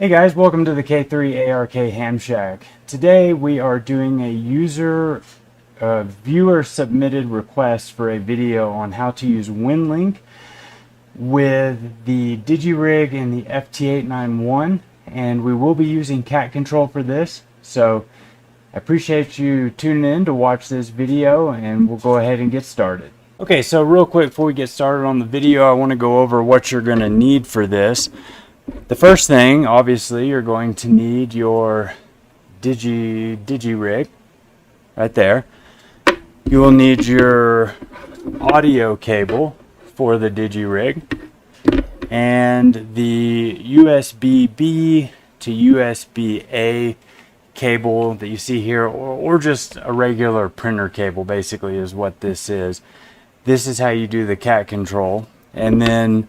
Hey guys, welcome to the K3ARK Ham Shack. Today we are doing a viewer submitted request for a video on how to use Winlink with the Digirig and the FT891, and we will be using cat control for this. So I appreciate you tuning in to watch this video, and we'll go ahead and get started. Okay, so real quick before we get started on the video, I want to go over what you're going to need for this. The first thing, obviously, you're going to need your Digirig right there. You will need your audio cable for the Digirig and the USB-B to USB-A cable that you see here, or just a regular printer cable basically is what this is. This is how you do the cat control. And then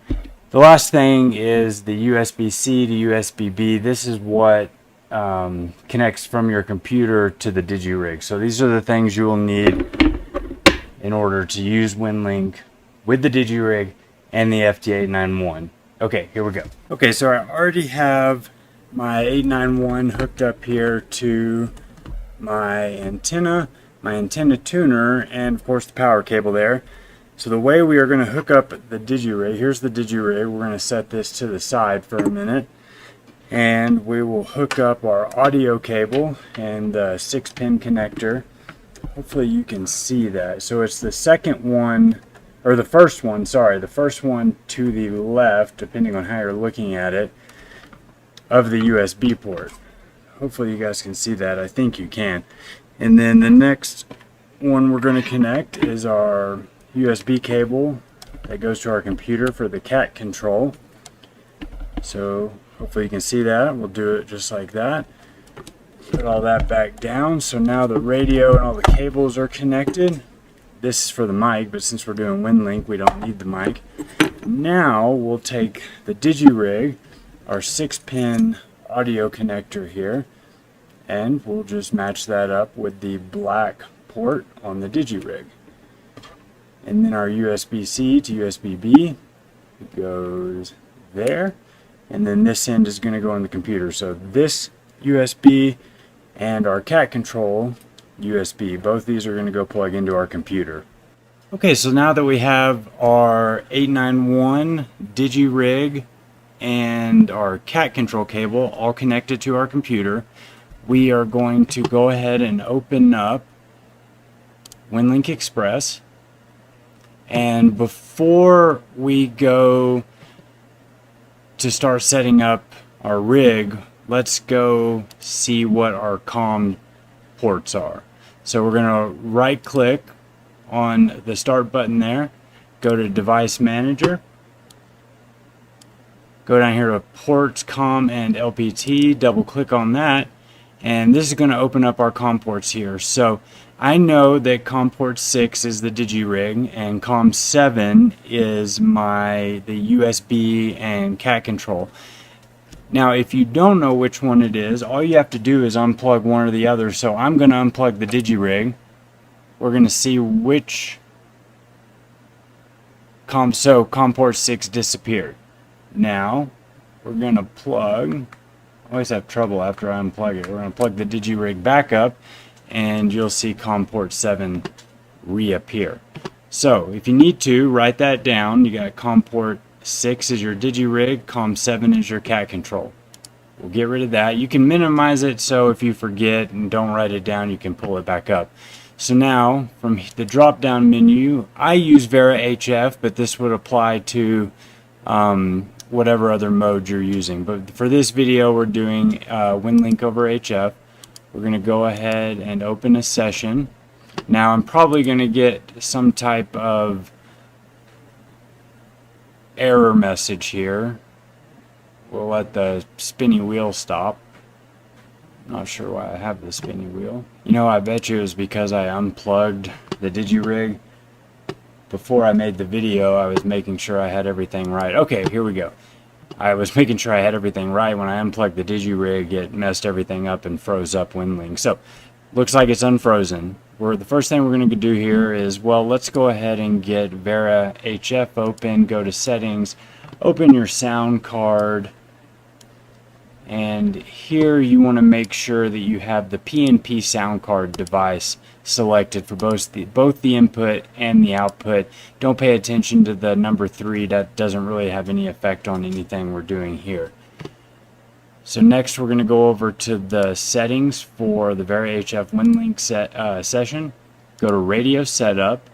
the last thing is the USB-C to USB-B. This is what connects from your computer to the Digirig. So these are the things you will need in order to use Winlink with the Digirig and the FT891. Okay, here we go. Okay, so I already have my 891 hooked up here to my antenna tuner, and of course the power cable there. So the way we are going to hook up the Digirig, here's the Digirig. We're going to set this to the side for a minute, and we will hook up our audio cable and the 6-pin connector. Hopefully you can see that. So it's the second one, or the first one, sorry, the first one to the left, depending on how you're looking at it, of the USB port. Hopefully you guys can see that. I think you can. And then the next one we're going to connect is our USB cable that goes to our computer for the cat control. So hopefully you can see that. We'll do it just like that. Put all that back down. So now the radio and all the cables are connected. This is for the mic, but since we're doing Winlink, we don't need the mic. Now we'll take the Digirig, our 6-pin audio connector here, and we'll just match that up with the black port on the Digirig. And then our USB-C to USB-B goes there, and then this end is going to go on the computer. So this USB and our cat control USB, both these are going to go plug into our computer. Okay, so now that we have our 891 Digirig and our cat control cable all connected to our computer, we are going to go ahead and open up Winlink Express. And before we go to start setting up our rig, let's go see what our COM ports are. So we're going to right click on the start button there, go to Device Manager, go down here to Ports, COM, and LPT, double click on that, and this is going to open up our COM ports here. So I know that COM port 6 is the Digirig and COM 7 is the USB and cat control. Now if you don't know which one it is, all you have to do is unplug one or the other. So I'm going to unplug the Digirig. We're going to see which COM port 6 disappeared. Now we're going to plug, I always have trouble after I unplug it. We're going to plug the Digirig back up, and you'll see COM port 7 reappear. So if you need to, write that down. You got COM port 6 is your Digirig, COM 7 is your cat control. We'll get rid of that. You can minimize it, so if you forget and don't write it down, you can pull it back up. So now from the drop down menu, I use Vera HF, but this would apply to whatever other mode you're using. But for this video we're doing Winlink over HF. We're going to go ahead and open a session. Now I'm probably going to get some type of error message here. We'll let the spinny wheel stop. Not sure why I have the spinny wheel. You know, I bet you it was because I unplugged the Digirig. Before I made the video, I was making sure I had everything right. Okay, here we go. I was making sure I had everything right. When I unplugged the Digirig, it messed everything up and froze up Winlink. So, looks like it's unfrozen. The first thing we're going to do here is, well, let's go ahead and get Vera HF open, go to Settings, open your sound card, and here you want to make sure that you have the PNP sound card device selected for both the input and the output. Don't pay attention to the number 3. That doesn't really have any effect on anything we're doing here. So next we're going to go over to the settings for the VariHF Winlink session. Go to radio setup.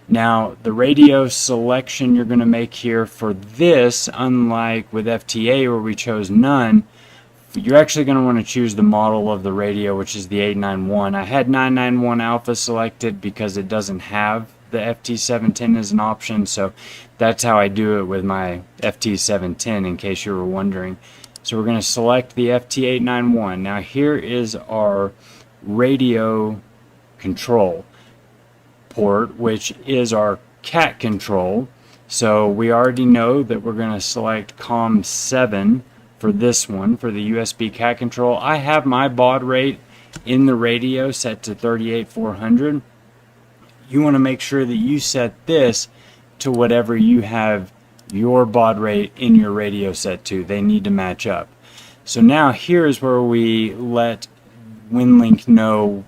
Now the radio selection you're going to make here for this, unlike with FTA where we chose none, you're actually going to want to choose the model of the radio, which is the 891. I had 991 alpha selected because it doesn't have the FT710 as an option, so that's how I do it with my FT710 in case you were wondering. So we're going to select the FT891. Now here is our radio control port, which is our cat control. So we already know that we're going to select COM7 for this one, for the USB cat control. I have my baud rate in the radio set to 38400. You want to make sure that you set this to whatever you have your baud rate in your radio set to. They need to match up. So now here is where we let Winlink know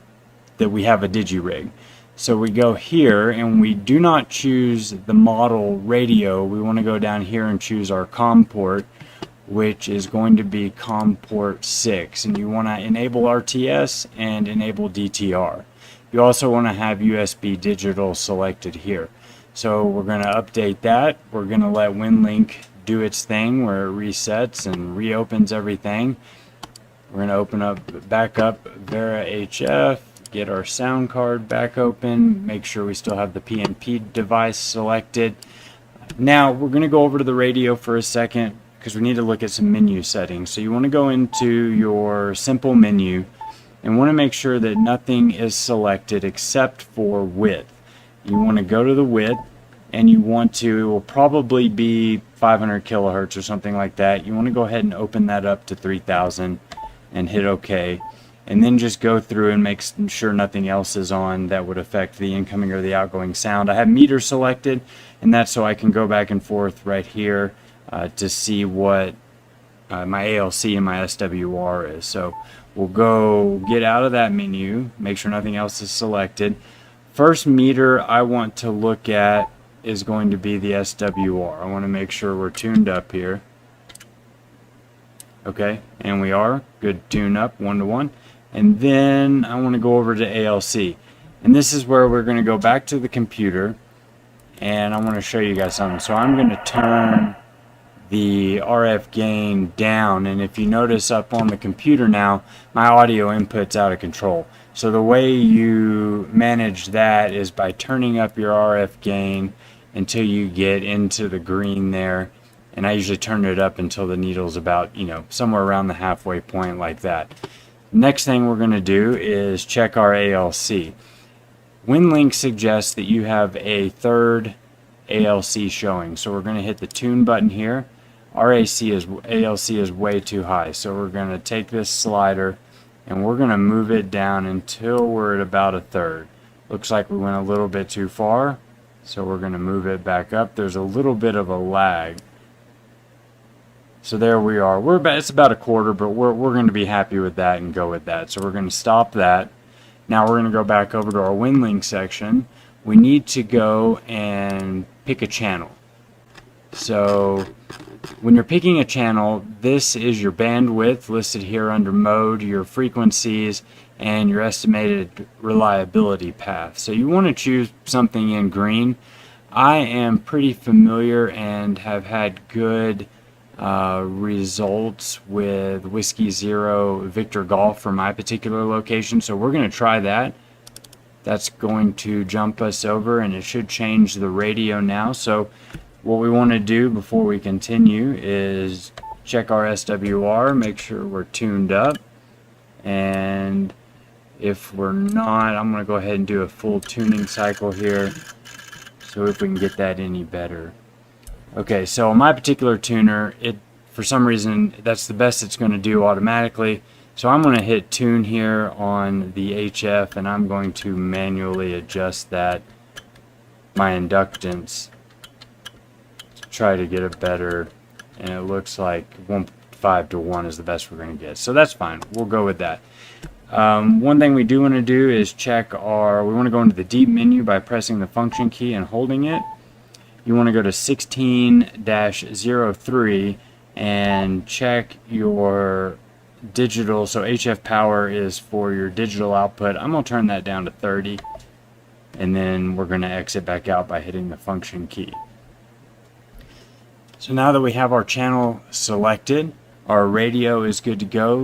that we have a Digirig. So we go here and we do not choose the model radio. We want to go down here and choose our COM port, which is going to be COM port 6, and you want to enable RTS and enable DTR. You also want to have USB digital selected here. So we're going to update that. We're going to let Winlink do its thing where it resets and reopens everything. We're going to open up, back up VariHF, get our sound card back open, make sure we still have the PNP device selected. Now we're going to go over to the radio for a second because we need to look at some menu settings. So you want to go into your simple menu and want to make sure that nothing is selected except for width. You want to go to the width and you want to, it will probably be 500 kilohertz or something like that. You want to go ahead and open that up to 3000 and hit OK. And then just go through and make sure nothing else is on that would affect the incoming or the outgoing sound. I have meter selected, and that's so I can go back and forth right here to see what my ALC and my SWR is. So we'll go get out of that menu, make sure nothing else is selected. First meter I want to look at is going to be the SWR. I want to make sure we're tuned up here. Okay, and we are. Good tune up, 1 to 1. And then I want to go over to ALC. And this is where we're going to go back to the computer and I want to show you guys something. So I'm going to turn the RF gain down, and if you notice up on the computer now, my audio input's out of control. So the way you manage that is by turning up your RF gain until you get into the green there, and I usually turn it up until the needle's about, somewhere around the halfway point like that. Next thing we're going to do is check our ALC. Winlink suggests that you have a third ALC showing, so we're going to hit the tune button here. Our ALC is way too high, so we're going to take this slider and we're going to move it down until we're at about a third. Looks like we went a little bit too far, so we're going to move it back up. There's a little bit of a lag. So there we are. It's about a quarter, but we're going to be happy with that and go with that. So we're going to stop that. Now we're going to go back over to our Winlink section. We need to go and pick a channel. So when you're picking a channel, this is your bandwidth listed here under mode, your frequencies, and your estimated reliability path. So you want to choose something in green. I am pretty familiar and have had good results with Whiskey Zero Victor Golf for my particular location, so we're going to try that. That's going to jump us over, and it should change the radio now. So what we want to do before we continue is check our SWR, make sure we're tuned up, and if we're not, I'm going to go ahead and do a full tuning cycle here, so if we can get that any better. Okay, so my particular tuner, for some reason, that's the best it's going to do automatically. So I'm going to hit tune here on the HF, and I'm going to manually adjust that, my inductance, to try to get it better. And it looks like 0.5 to 1 is the best we're going to get. So that's fine. We'll go with that. One thing we do want to do is check we want to go into the deep menu by pressing the function key and holding it. You want to go to 16-03 and check your digital. So HF power is for your digital output. I'm going to turn that down to 30, and then we're going to exit back out by hitting the function key. So now that we have our channel selected, our radio is good to go.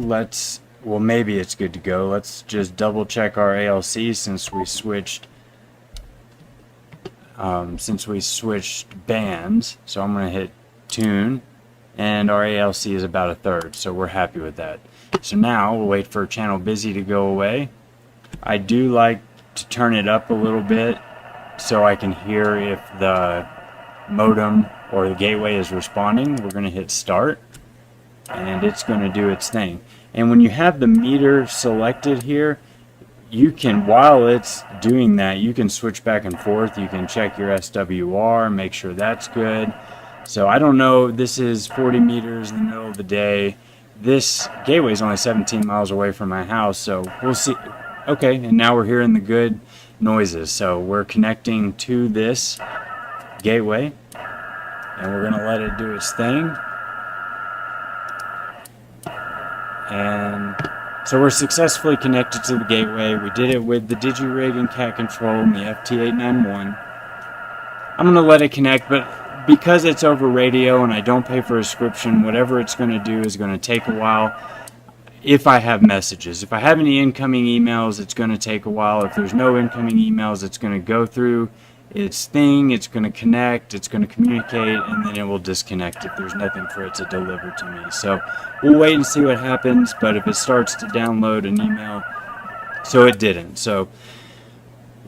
Well, maybe it's good to go. Let's just double check our ALC since we switched bands. So I'm going to hit tune, and our ALC is about a third, so we're happy with that. So now we'll wait for channel busy to go away. I do like to turn it up a little bit so I can hear if the modem or the gateway is responding. We're going to hit start, and it's going to do its thing. And when you have the meter selected here, you can, while it's doing that, you can switch back and forth. You can check your SWR, make sure that's good. So I don't know, this is 40 meters in the middle of the day. This gateway is only 17 miles away from my house, so we'll see. Okay, and now we're hearing the good noises. So we're connecting to this gateway, and we're going to let it do its thing. And so we're successfully connected to the gateway. We did it with the Digirig and cat control and the FT891. I'm going to let it connect, but because it's over radio and I don't pay for a subscription, whatever it's going to do is going to take a while. If I have messages, if I have any incoming emails, it's going to take a while. If there's no incoming emails, it's going to go through its thing, it's going to connect, it's going to communicate, and then it will disconnect if there's nothing for it to deliver to me. So we'll wait and see what happens, but if it starts to download an email, so it didn't.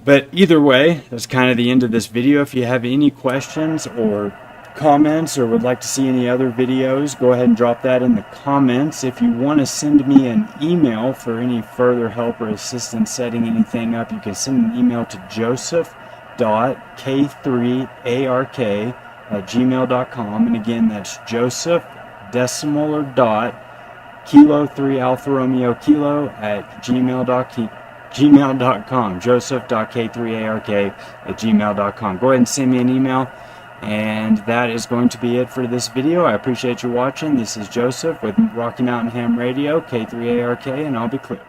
But either way, that's kind of the end of this video. If you have any questions or comments or would like to see any other videos, go ahead and drop that in the comments. If you want to send me an email for any further help or assistance setting anything up, you can send an email to joseph.k3ark@gmail.com, and again, that's Joseph decimal or dot kilo 3 Alpha Romeo Kilo at gmail.com. Joseph.k3ark@gmail.com. Go ahead and send me an email, and that is going to be it for this video. I appreciate you watching. This is Joseph with Rocky Mountain Ham Radio, K3ARK, and I'll be clear.